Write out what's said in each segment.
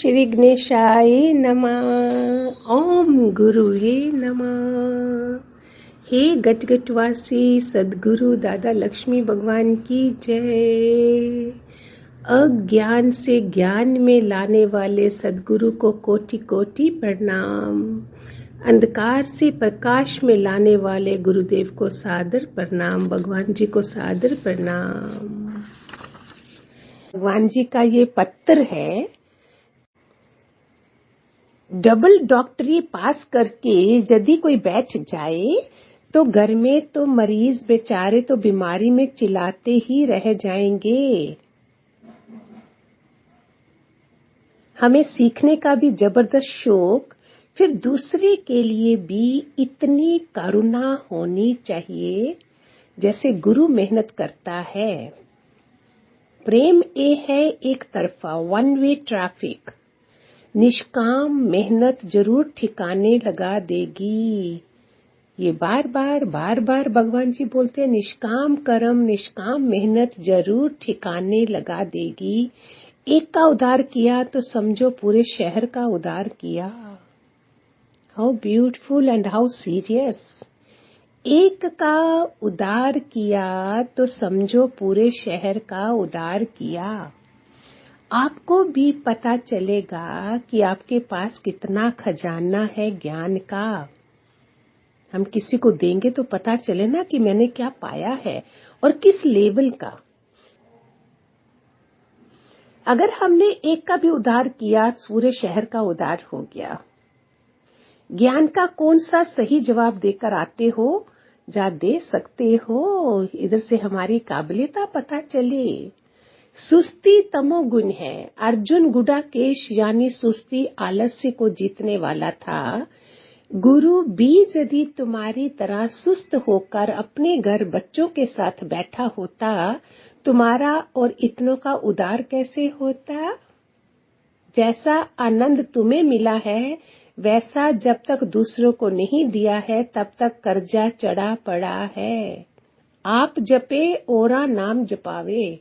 श्री गणेशाय नमः। ओम गुरुवे नमः। हे गटगटवासी सद्गुरु दादा लक्ष्मी भगवान की जय। अज्ञान से ज्ञान में लाने वाले सद्गुरु को कोटि कोटि प्रणाम। अंधकार से प्रकाश में लाने वाले गुरुदेव को सादर प्रणाम। भगवान जी को सादर प्रणाम। भगवान जी का ये पत्र है। डबल डॉक्टरी पास करके यदि कोई बैठ जाए तो घर में तो मरीज बेचारे तो बीमारी में चिल्लाते ही रह जाएंगे। हमें सीखने का भी जबरदस्त शौक, फिर दूसरे के लिए भी इतनी करुणा होनी चाहिए जैसे गुरु मेहनत करता है। प्रेम ये है एक तरफा, वन वे ट्रैफिक। निष्काम मेहनत जरूर ठिकाने लगा देगी। ये बार बार भगवान जी बोलते हैं, निष्काम कर्म निष्काम मेहनत जरूर ठिकाने लगा देगी। एक का उद्धार किया तो समझो पूरे शहर का उद्धार किया। How beautiful and how serious. एक का उद्धार किया तो समझो पूरे शहर का उद्धार किया। आपको भी पता चलेगा कि आपके पास कितना खजाना है ज्ञान का। हम किसी को देंगे तो पता चले ना कि मैंने क्या पाया है और किस लेवल का। अगर हमने एक का भी उद्धार किया, पूरे शहर का उद्धार हो गया। ज्ञान का कौन सा सही जवाब देकर आते हो, जा दे सकते हो। इधर से हमारी काबिलियत पता चले। सुस्ती तमोगुण है। अर्जुन गुडाकेश यानी सुस्ती आलस्य को जीतने वाला था। गुरु भी यदि तुम्हारी तरह सुस्त होकर अपने घर बच्चों के साथ बैठा होता, तुम्हारा और इतनों का उद्धार कैसे होता। जैसा आनंद तुम्हें मिला है वैसा जब तक दूसरों को नहीं दिया है तब तक कर्जा चढ़ा पड़ा है। आप जपे ओरा नाम जपावे।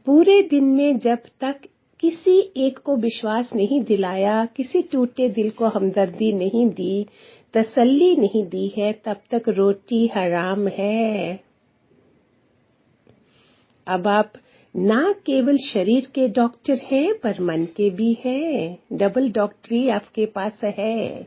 पूरे दिन में जब तक किसी एक को विश्वास नहीं दिलाया, किसी टूटे दिल को हमदर्दी नहीं दी, तसल्ली नहीं दी है, तब तक रोटी हराम है। अब आप ना केवल शरीर के डॉक्टर हैं पर मन के भी हैं। डबल डॉक्टरी आपके पास है।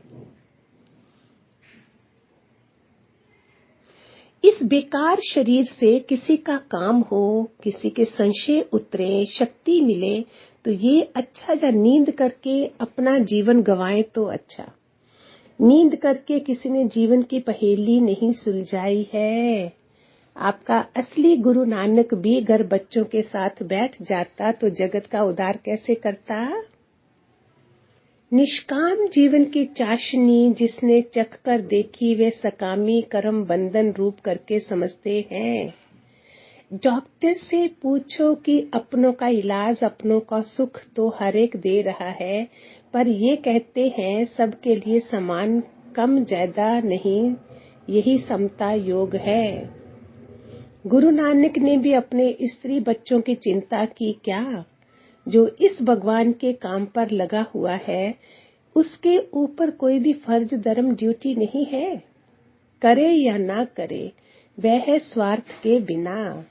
इस बेकार शरीर से किसी का काम हो, किसी के संशय उतरे, शक्ति मिले तो ये अच्छा। या नींद करके अपना जीवन गंवाए तो अच्छा। नींद करके किसी ने जीवन की पहेली नहीं सुलझाई है। आपका असली गुरु नानक भी घर बच्चों के साथ बैठ जाता तो जगत का उद्धार कैसे करता। निष्काम जीवन की चाशनी जिसने चख कर देखी वे सकामी कर्म बंधन रूप करके समझते हैं। डॉक्टर से पूछो कि अपनों का इलाज अपनों का सुख तो हर एक दे रहा है, पर ये कहते हैं सबके लिए समान, कम ज्यादा नहीं, यही समता योग है। गुरु नानक ने भी अपने स्त्री बच्चों की चिंता की क्या। जो इस भगवान के काम पर लगा हुआ है उसके ऊपर कोई भी फर्ज धर्म ड्यूटी नहीं है। करे या ना करे वह है स्वार्थ के बिना।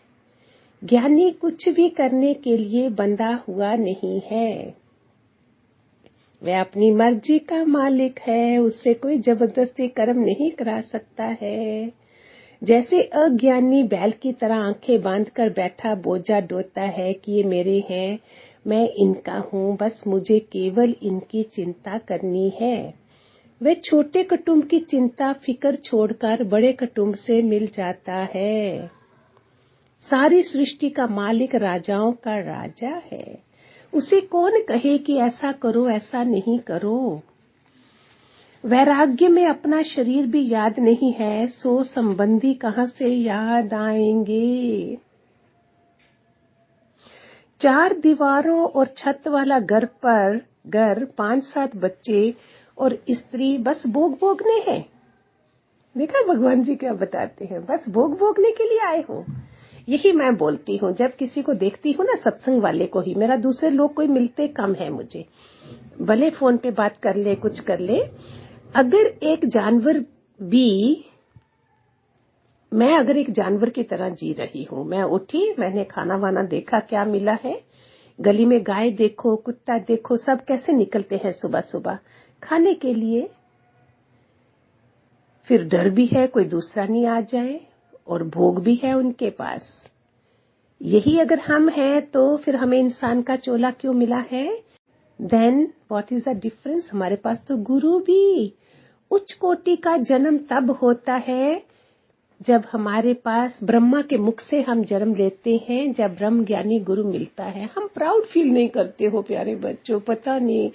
ज्ञानी कुछ भी करने के लिए बंधा हुआ नहीं है। वह अपनी मर्जी का मालिक है, उससे कोई जबरदस्ती कर्म नहीं करा सकता है। जैसे अज्ञानी बैल की तरह आंखें बांधकर बैठा बोझा ढोता है कि ये मेरे हैं, मैं इनका हूँ, बस मुझे केवल इनकी चिंता करनी है। वह छोटे कुटुंब की चिंता फिकर छोड़कर बड़े कुटुंब से मिल जाता है। सारी सृष्टि का मालिक राजाओं का राजा है। उसे कौन कहे कि ऐसा करो ऐसा नहीं करो। वैराग्य में अपना शरीर भी याद नहीं है, सो संबंधी कहाँ से याद आएंगे। चार दीवारों और छत वाला घर 5-7 बच्चे और स्त्री बस भोग भोगने हैं। देखा भगवान जी क्या बताते हैं, बस भोग भोगने के लिए आए हो। यही मैं बोलती हूँ जब किसी को देखती हूँ ना, सत्संग वाले को ही, मेरा दूसरे लोग कोई मिलते कम है मुझे, भले फोन पे बात कर ले कुछ कर ले। अगर एक जानवर भी, मैं अगर एक जानवर की तरह जी रही हूँ, मैं उठी, मैंने खाना वाना देखा क्या मिला है, गली में गाय देखो कुत्ता देखो सब कैसे निकलते हैं सुबह सुबह खाने के लिए, फिर डर भी है कोई दूसरा नहीं आ जाए और भोग भी है उनके पास। यही अगर हम हैं तो फिर हमें इंसान का चोला क्यों मिला है? Then what is the difference? हमारे पास तो गुरु भी, उच्च कोटि का जन्म तब होता है जब हमारे पास ब्रह्मा के मुख से हम जन्म लेते हैं, जब ब्रह्म ज्ञानी गुरु मिलता है। हम प्राउड फील नहीं करते हो प्यारे बच्चों, पता नहीं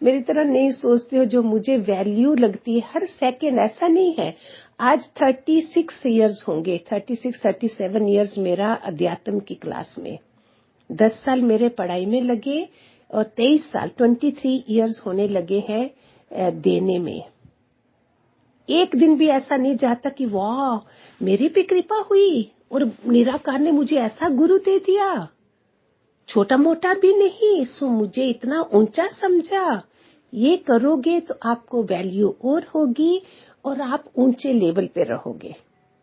मेरी तरह नहीं सोचते हो, जो मुझे वैल्यू लगती है हर सेकंड। ऐसा नहीं है, आज 36 इयर्स होंगे, 36-37 इयर्स मेरा अध्यात्म की क्लास में, 10 साल मेरे पढ़ाई में लगे और 23 साल 23 इयर्स होने लगे हैं देने में। एक दिन भी ऐसा नहीं जाता कि वाह मेरी पे कृपा हुई और निराकार ने मुझे ऐसा गुरु दे दिया, छोटा मोटा भी नहीं, सो मुझे इतना ऊंचा समझा। ये करोगे तो आपको वैल्यू और होगी और आप ऊंचे लेवल पे रहोगे।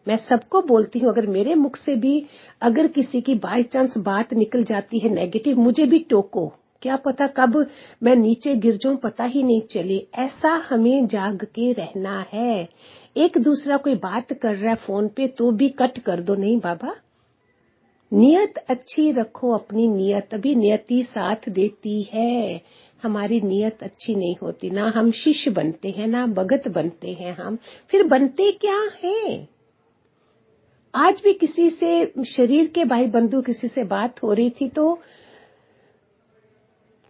मैं सबको बोलती हूँ, अगर मेरे मुख से भी अगर किसी की बाय चांस बात निकल जाती है नेगेटिव, मुझे भी टोको, क्या पता कब मैं नीचे गिर जाऊं पता ही नहीं चले। ऐसा हमें जाग के रहना है। एक दूसरा कोई बात कर रहा है फोन पे तो भी कट कर दो, नहीं बाबा, नियत अच्छी रखो, अपनी नियत, अभी नियति साथ देती है। हमारी नियत अच्छी नहीं होती ना हम शिष्य बनते हैं ना भगत बनते हैं, हम फिर बनते क्या हैं? आज भी किसी से, शरीर के भाई बंधु किसी से बात हो रही थी तो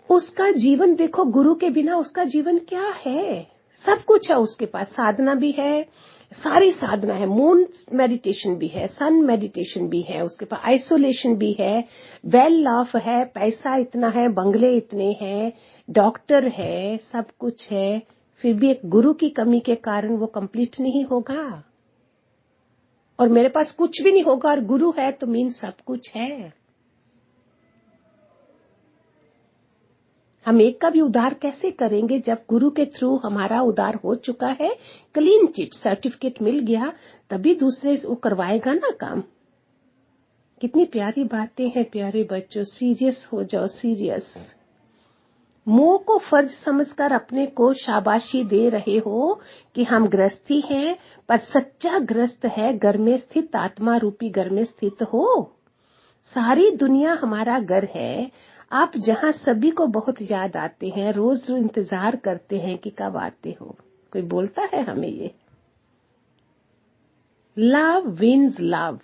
उसका जीवन देखो, गुरु के बिना उसका जीवन क्या है? सब कुछ है उसके पास, साधना भी है, सारी साधना है, मून मेडिटेशन भी है, सन मेडिटेशन भी है उसके पास, आइसोलेशन भी है, वेल ऑफ है, पैसा इतना है, बंगले इतने हैं, डॉक्टर है, सब कुछ है, फिर भी एक गुरु की कमी के कारण वो कंप्लीट नहीं होगा। और मेरे पास कुछ भी नहीं होगा और गुरु है तो मीन सब कुछ है। हम एक का भी उद्धार कैसे करेंगे जब गुरु के थ्रू हमारा उद्धार हो चुका है, क्लीन चिट सर्टिफिकेट मिल गया, तभी दूसरे वो करवाएगा ना काम। कितनी प्यारी बातें हैं प्यारे बच्चों, सीरियस हो जाओ, सीरियस। मोह को फर्ज समझकर अपने को शाबाशी दे रहे हो कि हम गृहस्थी हैं, पर सच्चा गृहस्थ है घर में स्थित, आत्मा रूपी घर में स्थित हो। सारी दुनिया हमारा घर है, आप जहां सभी को बहुत याद आते हैं, रोज इंतजार करते हैं कि कब आते हो। कोई बोलता है हमें ये? Love wins love.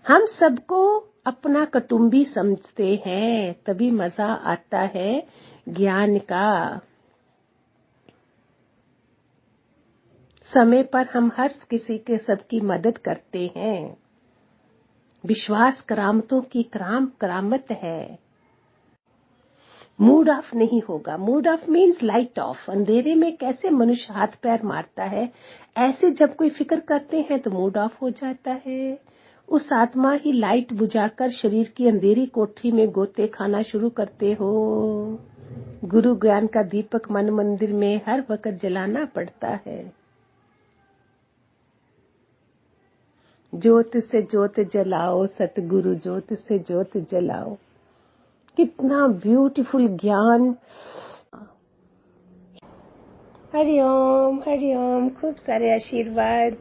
हम सबको अपना कुटुंबी समझते हैं, तभी मजा आता है ज्ञान का। समय पर हम हर किसी के सबकी मदद करते हैं। विश्वास करामतों की करामत है। मूड ऑफ नहीं होगा। Mood off means light of. अंधेरे में कैसे मनुष्य हाथ पैर मारता है, ऐसे जब कोई फिक्र करते हैं तो मूड ऑफ हो जाता है। उस आत्मा ही लाइट बुझाकर शरीर की अंधेरी कोठरी में गोते खाना शुरू करते हो। गुरु ज्ञान का दीपक मन मंदिर में हर वक्त जलाना पड़ता है। ज्योत से ज्योत जलाओ, सतगुरु ज्योत से ज्योत जलाओ। कितना ब्यूटीफुल ज्ञान। हरिओम हरिओम, खूब सारे आशीर्वाद।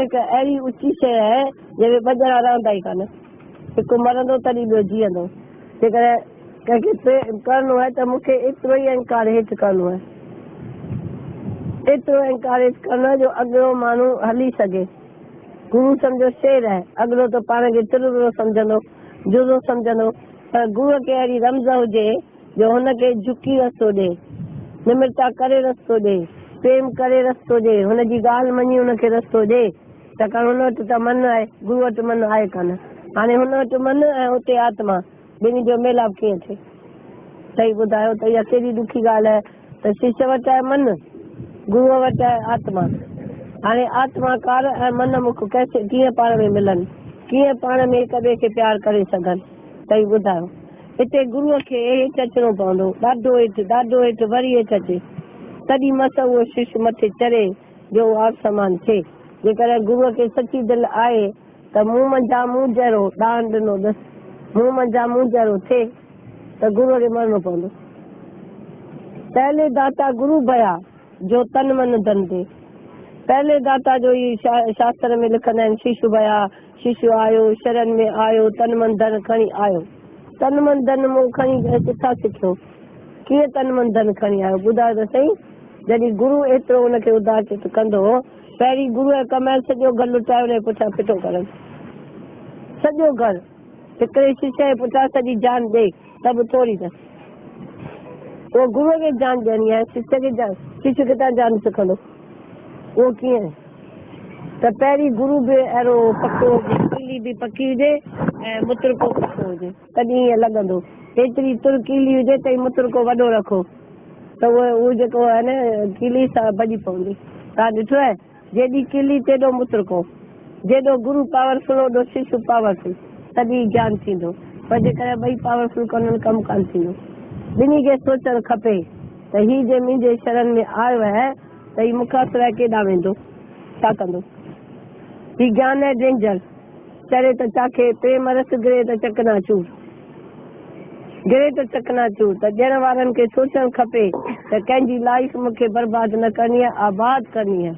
अहिड़ी ऊची शइ आहे जंहिंमें ॿ ॼणा रहंदा ई कान, हिकु मरंदो तॾहिं ॿियो जीअंदो। जेकॾहिं कंहिंखे करिणो आहे त मूंखे एतिरो ई अहंकार हेठि करिणो आहे, एतिरो अहंकार हेठि करिणो आहे जो अॻिलो माण्हू हली सघे। गुरु सम्झो शेर आहे, अॻिलो त पाण खे तिरुरो सम्झंदो, जुड़ो सम्झंदो, पर गुरूअ खे अहिड़ी रमज़ हुजे जो हुनखे झुकी रस्तो ॾे, निमिरता करे रस्तो ॾे, प्रेम करे रस्तो ॾे, हुनजी ॻाल्हि मञी हुनखे रस्तो ॾे। छाकाणि हुन वटि त मन आहे, गुरू वटि मन आहे कान। हाणे हुन वटि मन ऐं हुते आत्मा, ॿिन्ही जो मेलाप कीअं थिए? सही ॿुधायो त इहा केॾी ॾुखी ॻाल्हि आहे त शिष्य वटि आहे मन, गुरूअ वटि आहे आत्मा। हाणे आत्माकार ऐं मन मुख कैसे कीअं पाण में मिलनि, कीअं पाण में हिक ॿिए खे प्यार करे सघनि? सही ॿुधायो। हिते गुरूअ खे हेठि अचिणो पवंदो, ॾाढो हेठि वरी हेठि अचे, तॾहिं मस उहो शिष्य मथे चढ़े जो आसमान थिए। जेकर गुरूअ खे सची दिलि आहे त मूं मंझां मूं जहिड़ो दान ॾिनो अथसि, मूं मंझां मूं जहिड़ो थिए त गुरूअ खे मरणो पवंदो। पहले दाता गुरु भया जो तन मन धन दे। पहले दाता जो ई शास्त्र में लिखंदा आहिनि, शिशु भया, शिशु आयो शरण में आयो, तन मन धन खणी आयो। तन मन धन मूं खणी किथां सिखियो, कीअं तन मन धन खणी आयो ॿुधायो त सही। जॾहिं गुरू एतिरो हुनखे उदासित कंदो, पहिरीं गुरूअ कमायल सॼो घर लुटाए हुनजे पुठियां फिटो करनि, सॼो घर। हिकिड़े शिष्य जे पुठियां सॼी जान ॾे त बि थोरी अथसि। उहो गुरूअ खे जान ॾियणी आहे, शिष्य खे जान, शिष्य किथां जान सिखंदो? उहो कीअं त पहिरीं गुरू बि अहिड़ो पको हुजे, कीली बि पकी हुजे ऐं मुतरको पको हुजे, तॾहिं ईअं लॻंदो। एतिरी तुर कीली हुजे त मुतरको वॾो रखो त उहो जेको आहे न कीली सां भॼी पवंदी। तव्हां ॾिठो आहे, जेॾी कीली तेॾो मुतरको, जेॾो गुरू पावरफुल ओॾो शिष्य पावरफुल, तॾहिं ज्ञान थींदो। पर जेकर ॿई पावरफुल कोन्हनि कमु कान थींदो। ॿिन्ही खे सोचणु खपे त हीउ जे मुंहिंजे शरण में आयो आहे त हीउ मूंखां सवाइ केॾां वेंदो, छा कंदो? हीउ ज्ञान आहे डेंजर, चढ़े त चाखे, प्रेम रस गिरे त चकनाचूर, गिरे त चकनाचूर। त ॾियण वारनि खे सोचणु खपे त कंहिंजी लाइफ मूंखे बर्बाद न करणी आहे, आबाद करणी आहे।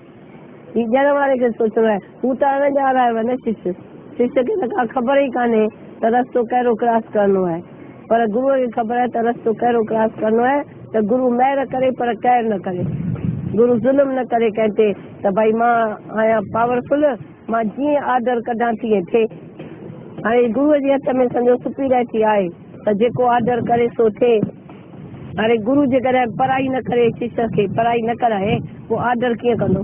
हीउ ॾियण वारे खे सोचणो आहे। हू त अणॼाण आयो आहे न शिष्य, शिष्य खे त का ख़बर ई कान्हे त रस्तो कहिड़ो क्रॉस करणो आहे, पर गुरूअ खे ख़बर आहे त रस्तो कहिड़ो क्रॉस करणो आहे। त गुरू महिर करे पर कहर न करे, गुरू ज़ुल्म न करे कंहिं ते त भई मां आहियां पावरफुल, मां जीअं आर्डर कढां तीअं थिए। हाणे गुरूअ जे हथ में सम्झो सुपीरियरिटी आहे त जेको आर्डर करे सो थिए। हाणे गुरू जेकॾहिं पढ़ाई न करे शिष्य खे पढ़ाई न कराए, पोइ आर्डर कीअं कंदो?